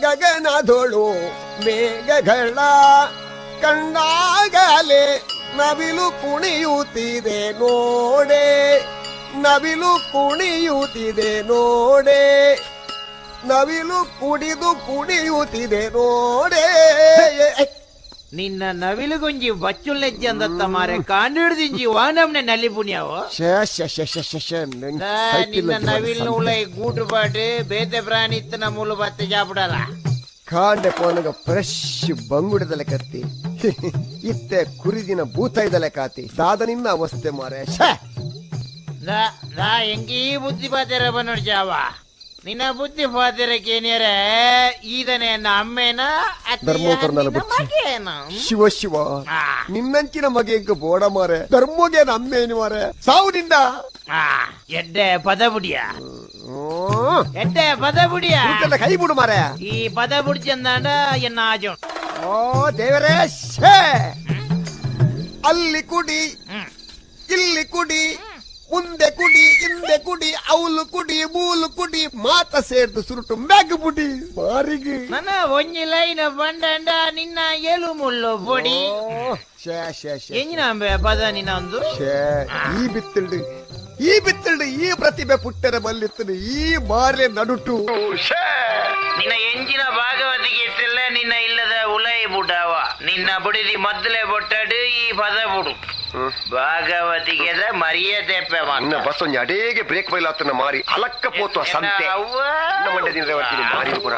ಗಗನದೊಳು ಮೇಘಗಳ ಕಂಡಾಗಲೇ ನವಿಲು ಕುಣಿಯುತ್ತಿದೆ ನೋಡೆ, ನವಿಲು ಕುಣಿಯುತ್ತಿದೆ ನೋಡೆ, ನವಿಲು ಕುಣಿಯುತ್ತಿದೆ ನೋಡೆ. ನಿನ್ನ ನವಿಲುಗೊಂಜಿ ಬಚ್ಚುಲ್ಲೆಜ್ಜಿ ಅಂದತ್ತ ಮಾರೆ ಕಾಂಡು ಹಿಡ್ದಿಂಜಿ ವಾನಮ್ನೆ ನಲ್ಲಿ ಪುಣ್ಯಾವು ನಿನ್ನ ನವಿಲ್ ಉಳೈ ಗೂಟು ಪಾಟು ಬೇತೆ ಪ್ರಾಣಿ ಇತ್ತನ ಮೂಲು ಬತ್ತೆ ಜಾಪಡಲ್ಲ ಕಾಂಡೆ ಪೋನಗ ಫ್ರೆಶ್ ಬಂಗುಡದಲೆ ಕತ್ತಿ ಇತ್ತೆ ಕುರಿದಿನ ಭೂತ ಇದಲೆ ಕಾತಿ ದಾದನಿನ್ನ ಅವಸ್ಥೆ ಮಾರೆ. ಎಂಗೀ ಬುದ್ಧಿ ಪಾತೆರ ಬಂದೋಡ್ ಜಾವ ನಿನ್ನ ಬುದ್ಧಿ ಪಾತೆರಕ್ಕೆ ಏನಿಯರೆ ಈದನೆ ಅಮ್ಮೇನ ಶಿವ ಶಿವ ನಿನ್ನಂಚಿನ ಮಗೆ ಬೋಡ ಮಾರೆ ಧರ್ಮೋಗೆ ಅಮ್ಮೇನು ಮಾರೆ ಸಾವುದಿಂದ ಎಡ್ಡೆ ಪದ ಬುಡಿಯ ಎಡ್ಡೆ ಪದ ಬುಡಿಯ ಕೈ ಬಿಡು ಮಾರೆ ಈ ಪದ ಬುಡಿ ಚಂದಾಂಡ ಎನ್ನ ಆಜೋ. ಓ ದೇವರೇ, ಅಲ್ಲಿ ಕುಡಿ ಇಲ್ಲಿ ಕುಡಿ ಮುಂದೆ ಕುಡಿ ಹಿಂದೆ ಕುಡಿ ಅವಳು ಕುಡಿ ಮೂಲು ಕುಡಿ ಮಾತ ಸೇರ್ದು ಸುರುಟು ಮ್ಯಾಗ್ ಬುಡಿ ಮಾರಿಗೆ ನನ್ನ ಒಂಜಿ ಲೈನ್ ಬಂಡ ನಿನ್ನ ಎಲು ಮುಳ್ಳು ಬೊಡಿ ಎಂಜಿನ ಪದ ನಿನ್ನ ಒಂದು ಈ ಬಿತ್ತಲ್ಡು ಈ ಪ್ರತಿಭೆ ಪುಟ್ಟರ ಬಲ್ಲಿತ್ತು ಈ ಬಾರ್ಲೆ ನಡುಟು ನಿನ್ನ ಎಂಜಿನ ಭಾಗವತಿಗೆ ಇಟ್ಟಿಲ್ಲ ನಿನ್ನ ಇಲ್ಲದ ಉಲೈ ಬುಡವ ನಿನ್ನ ಬುಡಿದಿ ಮೊದಲೇ ಬೊಟ್ಟಡು ಈ ಪದ ಬುಡು ಭಾಗವತಿಗೆ ಮರ್ಯಾದೆ ಬಸ್ ಒಂದು ಅಡೇಗೆ ಬ್ರೇಕ್ ಬೈಲಾತನ ಮಾರಿ ಅಲಕ್ಕ ಪೋತು ಸಂತೆ ಮಂಡ್ಯದಿಂದ ಮಾರಿ ಪುರ